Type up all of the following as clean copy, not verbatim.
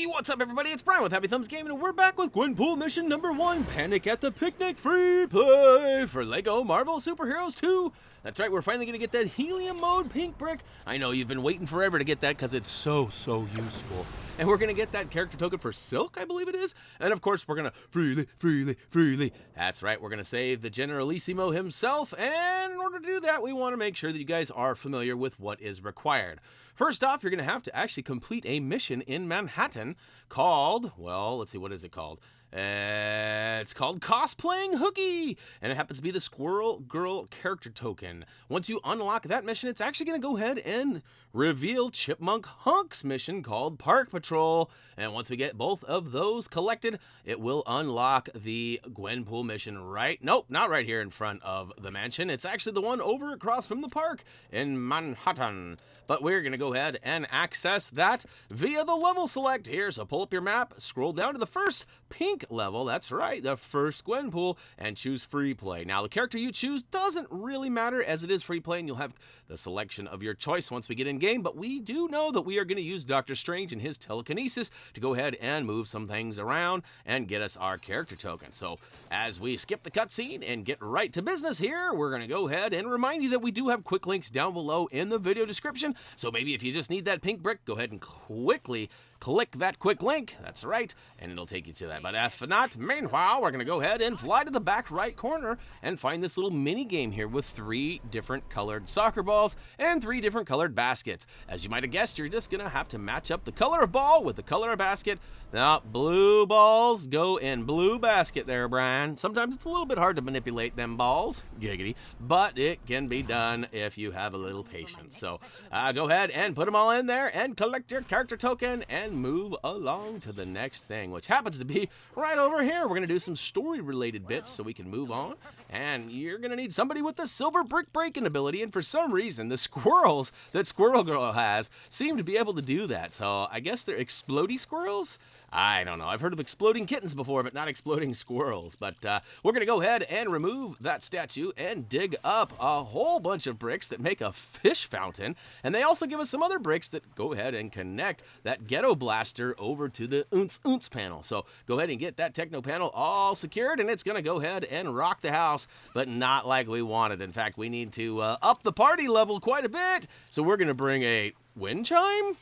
Hey, what's up everybody? It's Brian with HappyThumbsGaming and we're back with Gwenpool Mission number 1, Panic at the Picnic free play for LEGO Marvel Superheroes 2. That's right, we're finally going to get that Helium Mode pink brick. I know you've been waiting forever to get that because it's so useful. And we're going to get that character token for Silk, I believe it is. And of course, we're going to freely. That's right, we're going to save the Generalissimo himself. And in order to do that, we want to make sure that you guys are familiar with what is required. First off, you're going to have to actually complete a mission in Manhattan called, well, let's see, what is it called? It's called Cosplaying Hooky, and it happens to be the Squirrel Girl character token. Once you unlock that mission, it's actually going to go ahead and reveal Chipmunk Hunk's mission called Park Patrol. And once we get both of those collected, it will unlock the Gwenpool mission nope, not right here in front of the mansion. It's actually the one over across from the park in Manhattan. But we're going to go ahead and access that via the level select here. So pull up your map, scroll down to the first pink level. That's right, the first Gwenpool, and choose free play. Now, the character you choose doesn't really matter as it is free play, and you'll have the selection of your choice once we get in game. But we do know that we are going to use Doctor Strange and his telekinesis to go ahead and move some things around and get us our character token. So as we skip the cutscene and get right to business here, we're going to go ahead and remind you that we do have quick links down below in the video description. So maybe if you just need that pink brick, go ahead and quickly click that quick link. That's right, and it'll take you to that. But if not, meanwhile, we're going to go ahead and fly to the back right corner and find this little mini game here with 3 different colored soccer balls and 3 different colored baskets. As you might have guessed, you're just going to have to match up the color of ball with the color of basket. Now, blue balls go in blue basket there, Brian. Sometimes it's a little bit hard to manipulate them balls, giggity, but it can be done if you have a little patience. So go ahead and put them all in there and collect your character token and move along to the next thing, which happens to be right over here. We're going to do some story-related bits so we can move on, and you're going to need somebody with the silver brick breaking ability, and for some reason, the squirrels that Squirrel Girl has seem to be able to do that. So I guess they're explodey squirrels? I don't know. I've heard of exploding kittens before, but not exploding squirrels. But we're going to go ahead and remove that statue and dig up a whole bunch of bricks that make a fish fountain. And they also give us some other bricks that go ahead and connect that ghetto blaster over to the Unts panel. So go ahead and get that techno panel all secured, and it's going to go ahead and rock the house, but not like we wanted. In fact, we need to up the party level quite a bit. So we're going to bring a wind chime?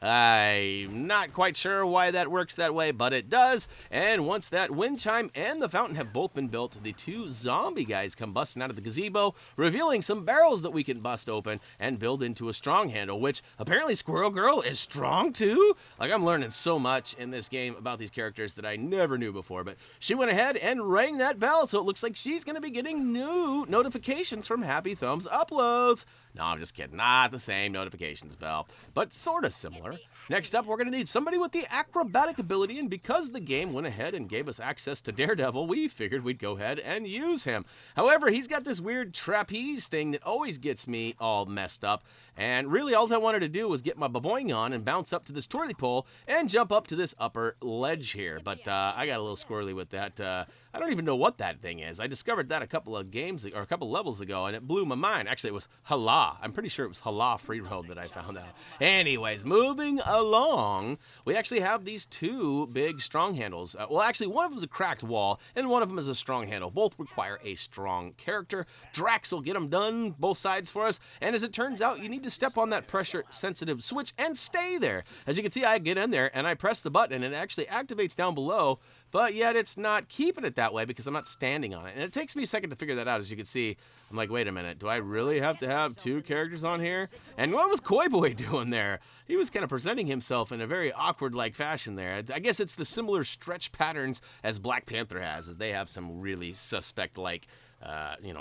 I'm not quite sure why that works that way, but it does. And once that wind chime and the fountain have both been built, the 2 zombie guys come busting out of the gazebo, revealing some barrels that we can bust open and build into a strong handle, which apparently Squirrel Girl is strong too. Like, I'm learning so much in this game about these characters that I never knew before, but she went ahead and rang that bell, so it looks like she's going to be getting new notifications from Happy Thumbs uploads. No, I'm just kidding. Not the same notifications bell, but sort of similar. Next up, we're going to need somebody with the acrobatic ability, and because the game went ahead and gave us access to Daredevil, we figured we'd go ahead and use him. However, he's got this weird trapeze thing that always gets me all messed up, and really all I wanted to do was get my baboing on and bounce up to this twirly pole and jump up to this upper ledge here, but I got a little squirrely with that. I don't even know what that thing is. I discovered that a couple of levels ago, and it blew my mind. Actually, it was Hala. I'm pretty sure it was Hala Free Roam that I found out. Anyways, moving along, we actually have these 2 big strong handles. Well, actually, one of them is a cracked wall, and one of them is a strong handle. Both require a strong character. Drax will get them done, both sides for us, and as it turns out, you need to step on that pressure-sensitive switch and stay there. As you can see, I get in there, and I press the button, and it actually activates down below, but yet it's not keeping it that way because I'm not standing on it. And it takes me a second to figure that out. As you can see, I'm like, wait a minute, do I really have to have 2 characters on here? And what was Koi Boy doing there? He was kind of presenting himself in a very awkward-like fashion there. I guess it's the similar stretch patterns as Black Panther has, as they have some really suspect-like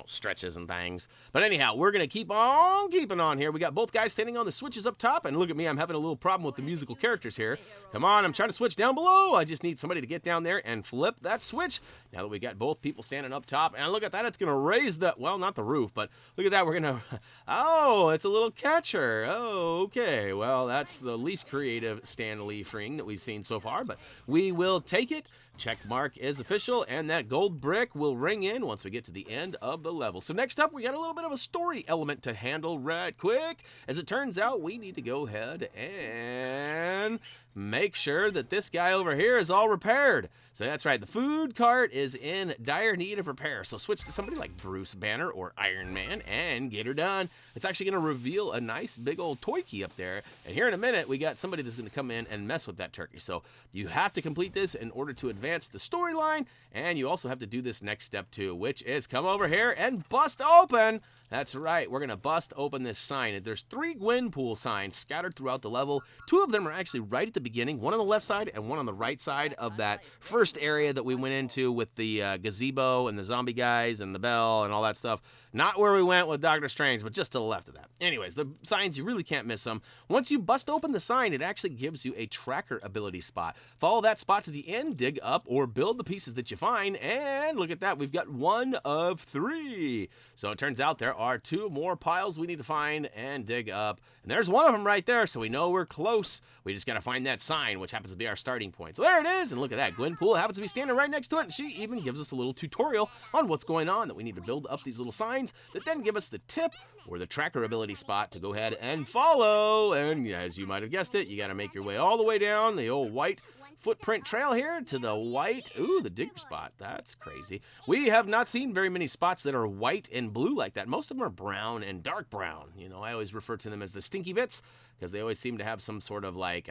stretches and things. But anyhow, we're going to keep on keeping on here. We got both guys standing on the switches up top, and look at me, I'm having a little problem with the musical characters here. Come on, I'm trying to switch down below. I just need somebody to get down there and flip that switch. Now that we got both people standing up top, and look at that, it's going to raise the, well, not the roof, but look at that, we're going to, oh, it's a little catcher. Oh, okay, well, that's the least creative Stan Lee freeing that we've seen so far, but we will take it. Check mark is official, and that gold brick will ring in once we get to the end of the level. So next up, we got a little bit of a story element to handle right quick. As it turns out, we need to go ahead and make sure that this guy over here is all repaired. So that's right, the food cart is in dire need of repair. So switch to somebody like Bruce Banner or Iron Man and get her done. It's actually going to reveal a nice big old toy key up there. And here in a minute, we got somebody that's going to come in and mess with that turkey. So you have to complete this in order to advance the storyline. And you also have to do this next step too, which is come over here and bust open. That's right, we're going to bust open this sign. There's 3 Gwenpool signs scattered throughout the level. 2 of them are actually right at the beginning, one on the left side and one on the right side of that first area that we went into with the gazebo and the zombie guys and the bell and all that stuff. Not where we went with Doctor Strange, but just to the left of that. Anyways, the signs, you really can't miss them. Once you bust open the sign, it actually gives you a tracker ability spot. Follow that spot to the end, dig up, or build the pieces that you find, and look at that, we've got 1 of 3. So it turns out there are 2 more piles we need to find and dig up. And there's one of them right there, so we know we're close. We just gotta find that sign, which happens to be our starting point. So there it is, and look at that. Gwenpool happens to be standing right next to it, and she even gives us a little tutorial on what's going on, that we need to build up these little signs that then give us the tip or the tracker ability spot to go ahead and follow. And as you might have guessed it, you gotta make your way all the way down the old white footprint trail here to the white, the digger spot. That's crazy. We have not seen very many spots that are white and blue like that. Most of them are brown and dark brown. You know, I always refer to them as the stinky bits because they always seem to have some sort of like,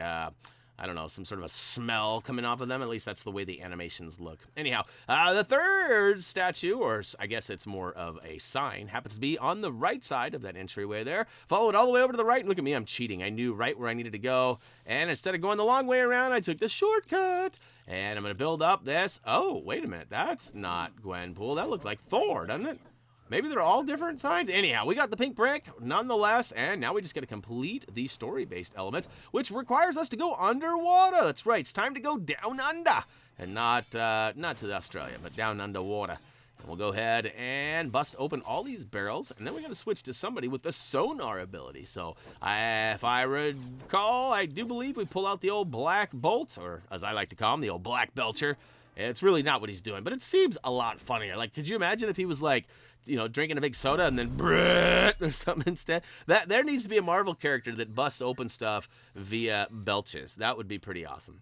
I don't know, some sort of a smell coming off of them. At least that's the way the animations look. Anyhow, the third statue, or I guess it's more of a sign, happens to be on the right side of that entryway there. Follow it all the way over to the right. And look at me, I'm cheating. I knew right where I needed to go. And instead of going the long way around, I took the shortcut. And I'm going to build up this. Oh, wait a minute. That's not Gwenpool. That looks like Thor, doesn't it? Maybe they're all different signs. Anyhow, we got the pink brick nonetheless, and now we just got to complete the story-based elements, which requires us to go underwater. That's right, it's time to go down under, and not to Australia, but down underwater. And we'll go ahead and bust open all these barrels, and then we got to switch to somebody with the sonar ability. So, if I recall, I do believe we pull out the old black bolt, or as I like to call him, the old black belcher. It's really not what he's doing, but it seems a lot funnier. Like, could you imagine if he was like, you know, drinking a big soda and then brrrt or something instead? That there needs to be a Marvel character that busts open stuff via belches. That would be pretty awesome.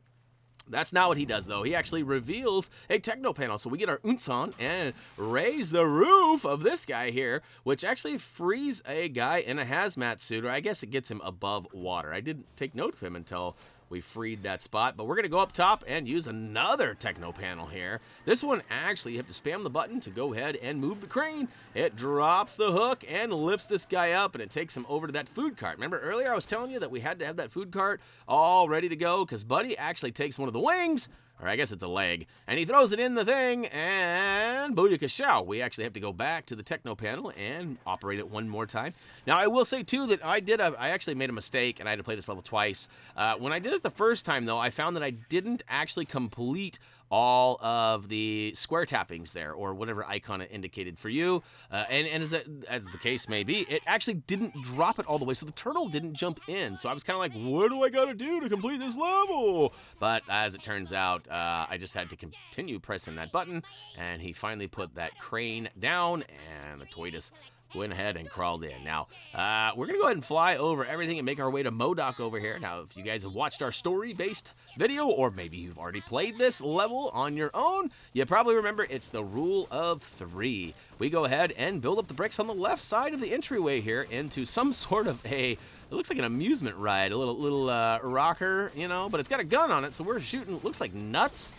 That's not what he does, though. He actually reveals a techno panel. So we get our oonts on and raise the roof of this guy here, which actually frees a guy in a hazmat suit, or I guess it gets him above water. I didn't take note of him until we freed that spot, but we're going to go up top and use another techno panel here. This one, actually, you have to spam the button to go ahead and move the crane. It drops the hook and lifts this guy up, and it takes him over to that food cart. Remember earlier I was telling you that we had to have that food cart all ready to go because Buddy actually takes one of the wings, or I guess it's a leg, and he throws it in the thing, and booyakashow. We actually have to go back to the techno panel and operate it one more time. Now, I will say, too, that I actually made a mistake, and I had to play this level twice. When I did it the first time, though, I found that I didn't actually complete all of the square tappings there, or whatever icon it indicated for you. And as the case may be, it actually didn't drop it all the way, so the turtle didn't jump in. So I was kind of like, what do I got to do to complete this level? But as it turns out, I just had to continue pressing that button, and he finally put that crane down, and the toy just went ahead and crawled in. Now, we're going to go ahead and fly over everything and make our way to MODOK over here. Now, if you guys have watched our story-based video, or maybe you've already played this level on your own, you probably remember it's the rule of 3. We go ahead and build up the bricks on the left side of the entryway here into some sort of it looks like an amusement ride, a little rocker, you know, but it's got a gun on it, so we're shooting, looks like nuts.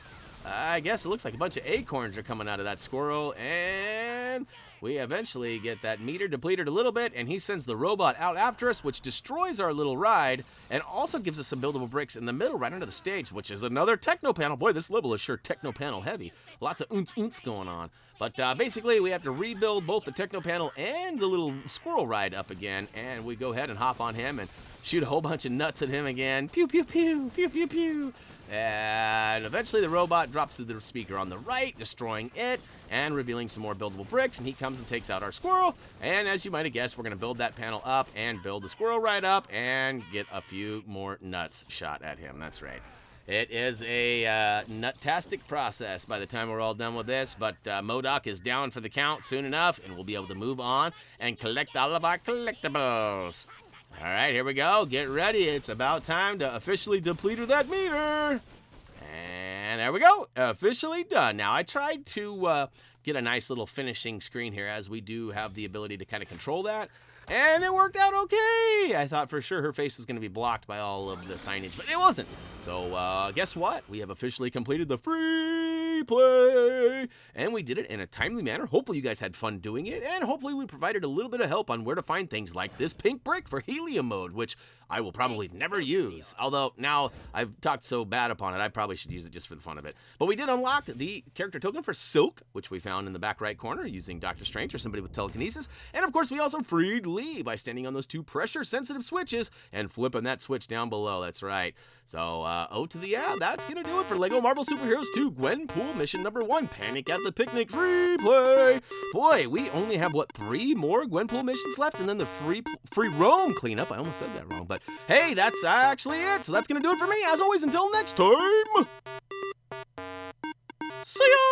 I guess it looks like a bunch of acorns are coming out of that squirrel, and we eventually get that meter depleted a little bit, and he sends the robot out after us, which destroys our little ride, and also gives us some buildable bricks in the middle right under the stage, which is another techno panel. Boy, this level is sure techno panel heavy. Lots of oonts going on. But basically, we have to rebuild both the techno panel and the little squirrel ride up again, and we go ahead and hop on him and shoot a whole bunch of nuts at him again. Pew, pew, pew, pew, pew, pew. And eventually the robot drops through the speaker on the right, destroying it and revealing some more buildable bricks, and he comes and takes out our squirrel. And as you might have guessed, we're going to build that panel up and build the squirrel right up and get a few more nuts shot at him. That's right. It is a nut-tastic process by the time we're all done with this, but MODOK is down for the count soon enough, and we'll be able to move on and collect all of our collectibles. All right, here we go. Get ready. It's about time to officially deplete that meter. And there we go. Officially done. Now, I tried to get a nice little finishing screen here, as we do have the ability to kind of control that. And it worked out okay. I thought for sure her face was going to be blocked by all of the signage, but it wasn't. So guess what? We have officially completed the free play. And we did it in a timely manner. Hopefully you guys had fun doing it. And hopefully we provided a little bit of help on where to find things like this pink brick for Helium Mode, which I will probably never use. Although now I've talked so bad upon it, I probably should use it just for the fun of it. But we did unlock the character token for Silk, which we found in the back right corner using Dr. Strange or somebody with telekinesis. And of course we also freed Lee by standing on those 2 pressure-sensitive switches and flipping that switch down below. That's right. So, O to the yeah, that's going to do it for LEGO Marvel Superheroes 2 Gwenpool Mission number 1, Panic at the Picnic free play. Boy, we only have, what, 3 more Gwenpool missions left, and then the free roam cleanup. I almost said that wrong, but hey, that's actually it. So that's going to do it for me. As always, until next time, see ya!